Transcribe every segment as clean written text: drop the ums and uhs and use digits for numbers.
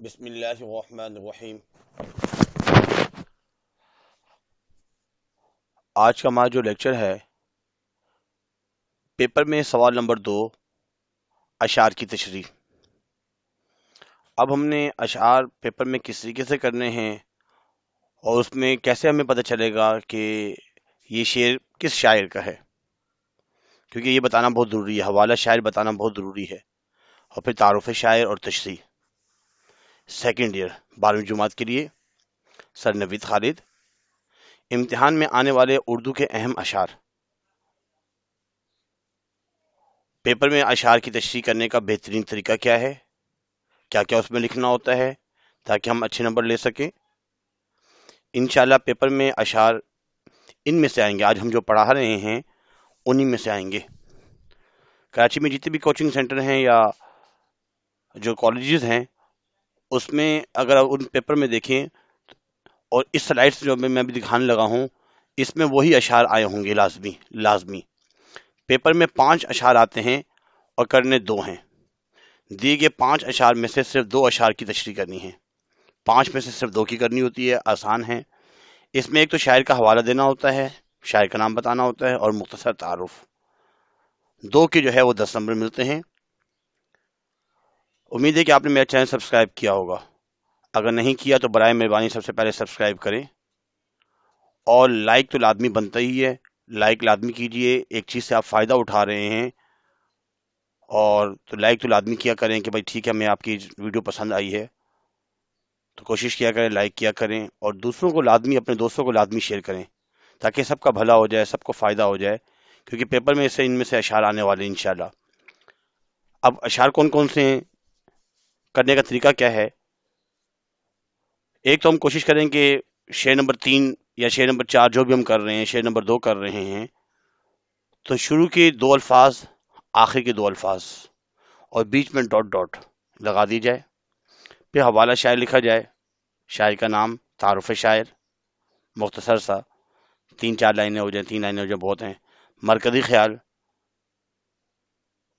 بسم اللہ الرحمن الرحیم۔ آج کا ہمارا جو لیکچر ہے، پیپر میں سوال نمبر 2، اشعار کی تشریح۔ اب ہم نے اشعار پیپر میں کس طریقے سے کرنے ہیں اور اس میں کیسے ہمیں پتہ چلے گا کہ یہ شعر کس شاعر کا ہے، کیونکہ یہ بتانا بہت ضروری ہے، حوالہ شاعر بتانا بہت ضروری ہے، اور پھر تعارف شاعر اور تشریح۔ سیکنڈ ایئر 12ویں جماعت کے لیے سر نوید خالد۔ امتحان میں آنے والے اردو کے اہم اشعار۔ پیپر میں اشعار کی تشریح کرنے کا بہترین طریقہ کیا ہے، کیا کیا اس میں لکھنا ہوتا ہے تاکہ ہم اچھے نمبر لے سکیں۔ انشاءاللہ پیپر میں اشعار ان میں سے آئیں گے، آج ہم جو پڑھا رہے ہیں انہی میں سے آئیں گے۔ کراچی میں جتنے بھی کوچنگ سینٹر ہیں یا جو کالجز ہیں، اس میں اگر آپ ان پیپر میں دیکھیں اور اس سلائڈس جو میں بھی دکھانے لگا ہوں، اس میں وہی اشعار آئے ہوں گے لازمی۔ پیپر میں 5 اشعار آتے ہیں اور کرنے 2 ہیں۔ دیے گئے 5 اشعار میں سے صرف 2 اشعار کی تشریح کرنی ہے، 5 میں سے صرف 2 کی کرنی ہوتی ہے، آسان ہے۔ اس میں ایک تو شاعر کا حوالہ دینا ہوتا ہے، شاعر کا نام بتانا ہوتا ہے، اور مختصر تعارف۔ 2 کے جو ہے وہ 10 نمبر ملتے ہیں۔ امید ہے کہ آپ نے میرا چینل سبسکرائب کیا ہوگا، اگر نہیں کیا تو برائے مہربانی سب سے پہلے سبسکرائب کریں، اور لائک تو لازمی بنتا ہی ہے، لائک لازمی کیجئے۔ ایک چیز سے آپ فائدہ اٹھا رہے ہیں اور تو لائک تو لازمی کیا کریں کہ بھائی ٹھیک ہے، ہمیں آپ کی ویڈیو پسند آئی ہے تو کوشش کیا کریں، لائک کیا کریں، اور دوسروں کو لازمی، اپنے دوستوں کو لازمی شیئر کریں تاکہ سب کا بھلا ہو جائے، سب کو فائدہ ہو جائے، کیونکہ پیپر میں ان میں سے اشعار آنے والے ہیں انشاءاللہ۔ اب اشعار کون کون سے ہیں، کرنے کا طریقہ کیا ہے؟ ایک تو ہم کوشش کریں کہ شعر نمبر 3 یا شعر نمبر 4 جو بھی ہم کر رہے ہیں، شعر نمبر 2 کر رہے ہیں، تو شروع کے 2 الفاظ، آخر کے 2 الفاظ، اور بیچ میں ڈاٹ ڈاٹ لگا دی جائے۔ پھر حوالہ شاعر لکھا جائے، شاعر کا نام، تعارف شاعر، مختصر سا 3-4 لائنیں ہو جائیں، 3 لائنیں ہو جائیں بہت ہیں۔ مرکزی خیال،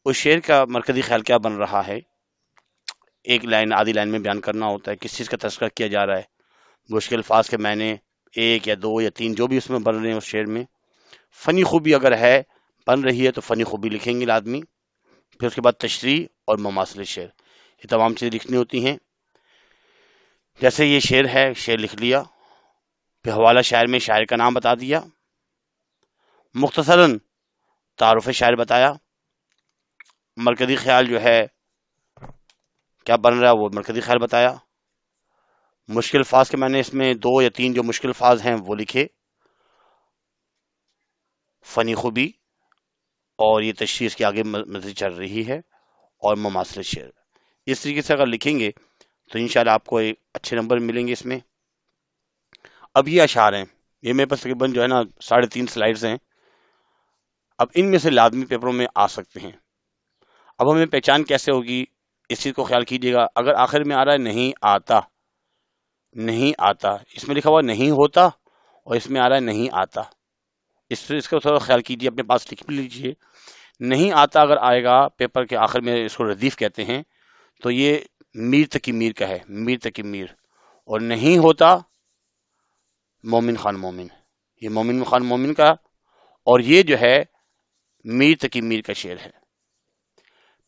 اس شعر کا مرکزی خیال کیا بن رہا ہے، ایک لائن آدھی لائن میں بیان کرنا ہوتا ہے، کس چیز کا تذکرہ کیا جا رہا ہے، مشکل الفاظ کے معنی 1 یا 2 یا 3 جو بھی اس میں بن رہے ہیں اس شعر میں۔ فنی خوبی اگر ہے، بن رہی ہے، تو فنی خوبی لکھیں گے لازمی۔ پھر اس کے بعد تشریح اور مماثل شعر، یہ تمام چیزیں لکھنی ہوتی ہیں۔ جیسے یہ شعر ہے، شعر لکھ لیا، پھر حوالہ شاعر میں شاعر کا نام بتا دیا، مختصراً تعارف شاعر بتایا، مرکزی خیال جو ہے کیا بن رہا ہے وہ مرکزی خیال بتایا، مشکل الفاظ کے معنی اس میں 2 یا 3 جو مشکل الفاظ ہیں وہ لکھے، فنی خوبی، اور یہ تشریح اس کے آگے مزید چل رہی ہے، اور مماثل شعر۔ اس طریقے سے اگر لکھیں گے تو انشاءاللہ آپ کو ایک اچھے نمبر ملیں گے اس میں۔ اب یہ اشعار ہیں، یہ میرے پاس تقریباً جو ہے نا 3.5 سلائڈز ہیں۔ اب ان میں سے لازمی پیپروں میں آ سکتے ہیں۔ اب ہمیں پہچان کیسے ہوگی، اس چیز کو خیال کیجیے گا۔ اگر آخر میں آ رہا ہے نہیں آتا، نہیں آتا، اس میں لکھا ہوا نہیں ہوتا اور اس میں آ رہا ہے نہیں آتا، اس کا تھوڑا خیال کیجیے، اپنے پاس لکھ بھی لیجیے۔ نہیں آتا اگر آئے گا پیپر کے آخر میں، اس کو ردیف کہتے ہیں، تو یہ میر تقی میر کا ہے، میر تقی میر۔ اور نہیں ہوتا مومن خان مومن، یہ مومن خان مومن کا، اور یہ جو ہے میر تقی میر کا شعر ہے۔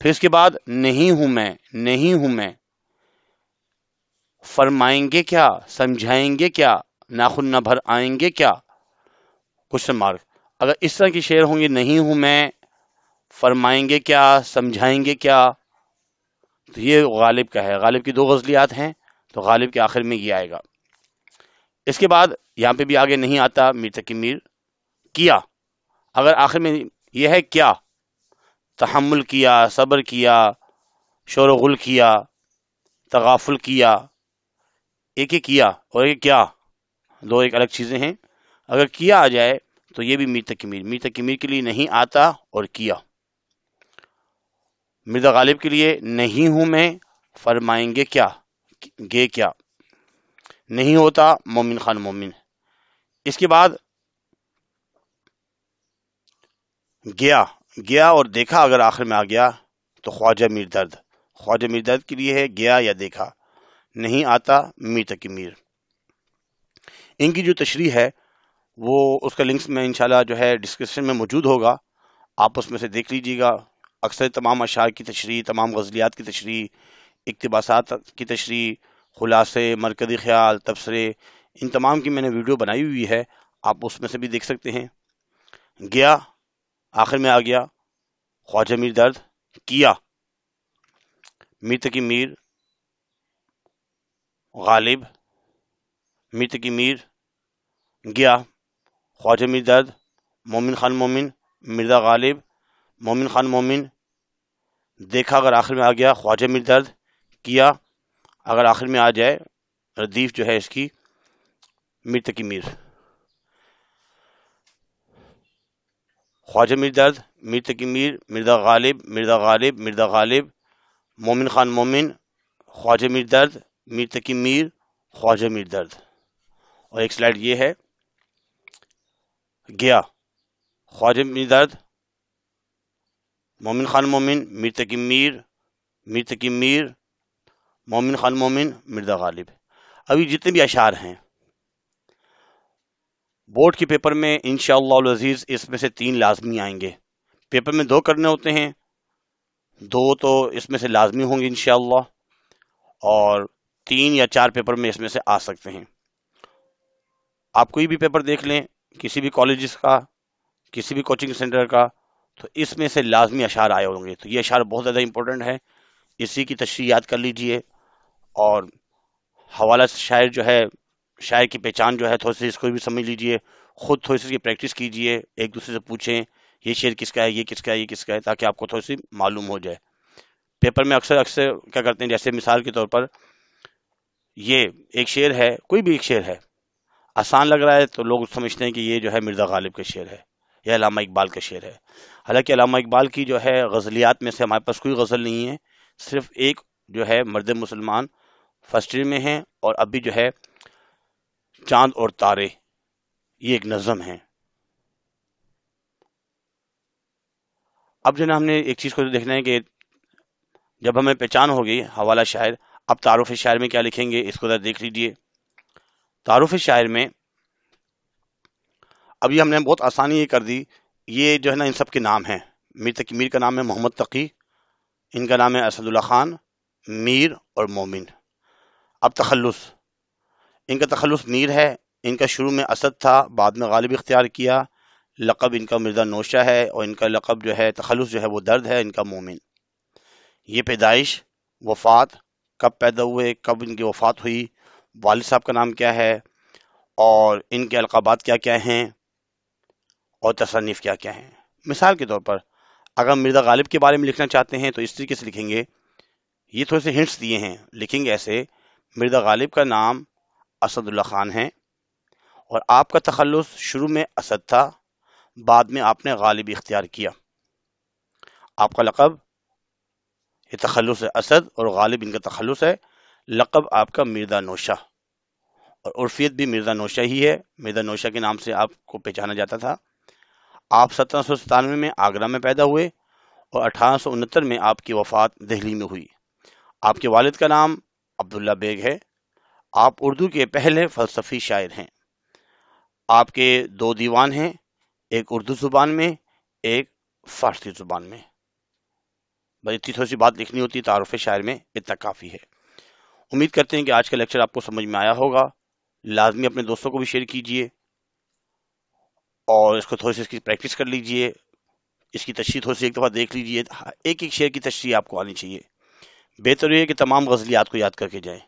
پھر اس کے بعد نہیں ہوں میں، نہیں ہوں میں، فرمائیں گے کیا، سمجھائیں گے کیا، ناخن نہ بھر آئیں گے کیا، کوشچن مارک۔ اگر اس طرح کی شعر ہوں گے، نہیں ہوں میں، فرمائیں گے کیا، سمجھائیں گے کیا، تو یہ غالب کا ہے۔ غالب کی 2 غزلیات ہیں، تو غالب کے آخر میں یہ آئے گا۔ اس کے بعد یہاں پہ بھی آگے نہیں آتا، میر تقی میر، کیا، اگر آخر میں یہ ہے کیا، تحمل کیا، صبر کیا، شور و غل کیا، تغافل کیا، ایک کیا اور ایک کیا، 2 ایک الگ چیزیں ہیں۔ اگر کیا آ جائے تو یہ بھی میر تقی میر، میر تقی میر کے لیے نہیں آتا اور کیا۔ مرزا غالب کے لیے نہیں ہوں میں، فرمائیں گے کیا، گے کیا، نہیں ہوتا مومن خان مومن۔ اس کے بعد گیا، گیا اور دیکھا اگر آخر میں آ گیا تو خواجہ میر درد، خواجہ میر درد کے لیے ہے گیا یا دیکھا، نہیں آتا میر تقی میر۔ ان کی جو تشریح ہے وہ اس کا لنکس میں انشاءاللہ جو ہے ڈسکرپشن میں موجود ہوگا، آپ اس میں سے دیکھ لیجیے گا۔ اکثر تمام اشعار کی تشریح، تمام غزلیات کی تشریح، اقتباسات کی تشریح، خلاصے، مرکزی خیال، تبصرے، ان تمام کی میں نے ویڈیو بنائی ہوئی ہے، آپ اس میں سے بھی دیکھ سکتے ہیں۔ گیا، آخر میں آ گیا خواجہ میر درد، کیا میر تقی میر، غالب، میر تقی میر، گیا خواجہ میر درد، مومن خان مومن، مرزا غالب، مومن خان مومن، دیکھا اگر آخر میں آ گیا خواجہ میر درد، کیا اگر آخر میں آ جائے ردیف جو ہے اس کی میر تقی میر۔ خواجہ میر درد، میر تقی میر، مرزا غالب، مرزا غالب، مرزا غالب، مومن خان مومن، خواجہ میر درد، میر تقی میر، خواجہ میر درد۔ اور ایک سلائیڈ یہ ہے، گیا خواجہ میر درد، مومن خان مومن، میر تقی میر، میر تقی میر، مومن خان مومن، مرزا غالب۔ ابھی جتنے بھی اشعار ہیں بورڈ کے پیپر میں انشاءاللہ العزیز اس میں سے 3 لازمی آئیں گے۔ پیپر میں 2 کرنے ہوتے ہیں، 2 تو اس میں سے لازمی ہوں گے انشاءاللہ، اور 3 یا 4 پیپر میں اس میں سے آ سکتے ہیں۔ آپ کوئی بھی پیپر دیکھ لیں، کسی بھی کالجز کا، کسی بھی کوچنگ سینٹر کا، تو اس میں سے لازمی اشعار آئے ہوں گے۔ تو یہ اشعار بہت زیادہ امپورٹنٹ ہے، اسی کی تشریح یاد کر لیجئے، اور حوالہ شاعر جو ہے، شاعر کی پہچان جو ہے تھوڑی سی اس کو بھی سمجھ لیجئے، خود تھوڑی سی پریکٹس کیجئے، ایک دوسرے سے پوچھیں یہ شعر کس کا ہے، یہ کس کا ہے، یہ کس کا ہے، تاکہ آپ کو تھوڑی سی معلوم ہو جائے۔ پیپر میں اکثر کیا کرتے ہیں، جیسے مثال کے طور پر یہ ایک شعر ہے، کوئی بھی ایک شعر ہے، آسان لگ رہا ہے تو لوگ سمجھتے ہیں کہ یہ جو ہے مرزا غالب کا شعر ہے یا علامہ اقبال کا شعر ہے۔ حالانکہ علامہ اقبال کی جو ہے غزلیات میں سے ہمارے پاس کوئی غزل نہیں ہے، صرف ایک جو ہے مرد مسلمان فرسٹ ایئر میں ہیں، اور ابھی جو ہے چاند اور تارے، یہ ایک نظم ہے۔ اب جو نا ہم نے ایک چیز کو دیکھنا ہے کہ جب ہمیں پہچان ہوگی حوالہ شاعر، اب تعارف شاعر میں کیا لکھیں گے اس کو ذرا دیکھ لیجئے۔ تعارف شاعر میں ابھی ہم نے بہت آسانی یہ کر دی، یہ جو ہے نا ان سب کے نام ہیں۔ میر تقی میر کا نام ہے محمد تقی، ان کا نام ہے اسد اللہ خان، میر اور مومن۔ اب تخلص، ان کا تخلص میر ہے، ان کا شروع میں اسد تھا، بعد میں غالب اختیار کیا، لقب ان کا مرزا نوشہ ہے، اور ان کا لقب جو ہے تخلص جو ہے وہ درد ہے، ان کا مومن۔ یہ پیدائش، وفات، کب پیدا ہوئے، کب ان کی وفات ہوئی، والد صاحب کا نام کیا ہے، اور ان کے القابات کیا کیا ہیں، اور تصنیف کیا کیا ہیں۔ مثال کے طور پر اگر مرزا غالب کے بارے میں لکھنا چاہتے ہیں تو اس طریقے سے لکھیں گے، یہ تھوڑے سے ہنٹس دیے ہیں، لکھیں گے ایسے، مرزا غالب کا نام اسد اللہ خان ہے، اور آپ کا تخلص شروع میں اسد تھا، بعد میں آپ نے غالب اختیار کیا۔ آپ کا لقب، یہ تخلص ہے اسد، اور غالب ان کا تخلص ہے، لقب آپ کا مرزا نوشہ، اور عرفیت بھی مرزا نوشہ ہی ہے، مرزا نوشہ کے نام سے آپ کو پہچانا جاتا تھا۔ آپ 1797 میں آگرہ میں پیدا ہوئے، اور 1869 میں آپ کی وفات دہلی میں ہوئی۔ آپ کے والد کا نام عبداللہ بیگ ہے۔ آپ اردو کے پہلے فلسفی شاعر ہیں۔ آپ کے 2 دیوان ہیں، ایک اردو زبان میں، ایک فارسی زبان میں۔ بس اتنی تھوڑی سی بات لکھنی ہوتی ہے تعارف شاعر میں، اتنا کافی ہے۔ امید کرتے ہیں کہ آج کا لیکچر آپ کو سمجھ میں آیا ہوگا، لازمی اپنے دوستوں کو بھی شیئر کیجئے، اور اس کو تھوڑی سی اس کی پریکٹس کر لیجئے، اس کی تشریح تھوڑی سی ایک دفعہ دیکھ لیجئے، ایک ایک شعر کی تشریح آپ کو آنی چاہیے۔ بہتر یہ ہے کہ تمام غزلیات کو یاد کر کے جائیں،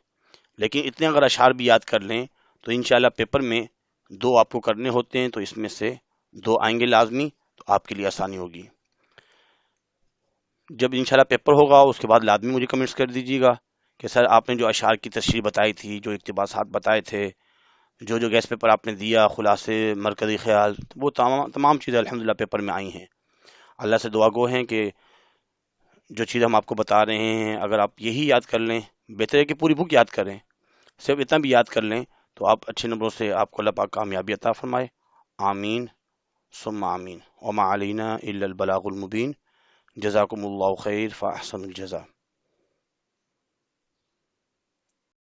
لیکن اتنے اگر اشعار بھی یاد کر لیں تو انشاءاللہ پیپر میں 2 آپ کو کرنے ہوتے ہیں، تو اس میں سے 2 آئیں گے لازمی، تو آپ کے لیے آسانی ہوگی۔ جب انشاءاللہ پیپر ہوگا اس کے بعد لازمی مجھے کمنٹس کر دیجیے گا کہ سر آپ نے جو اشعار کی تشریح بتائی تھی، جو اقتباسات بتائے تھے، جو گیس پیپر آپ نے دیا، خلاصے، مرکزی خیال، وہ تمام چیزیں الحمدللہ پیپر میں آئی ہیں۔ اللہ سے دعا گو ہیں کہ جو چیز ہم آپ کو بتا رہے ہیں اگر آپ یہی یاد کر لیں، بہتر ہے کہ پوری بک یاد کریں، صرف اتنا بھی یاد کر لیں تو آپ اچھے نمبروں سے آپ کو اللہ پاک کامیابی عطا فرمائے۔ آمین ثم آمین، وما علینا الا البلاغ المبین۔ جزاکم اللہ خیر، فاحسن الجزا۔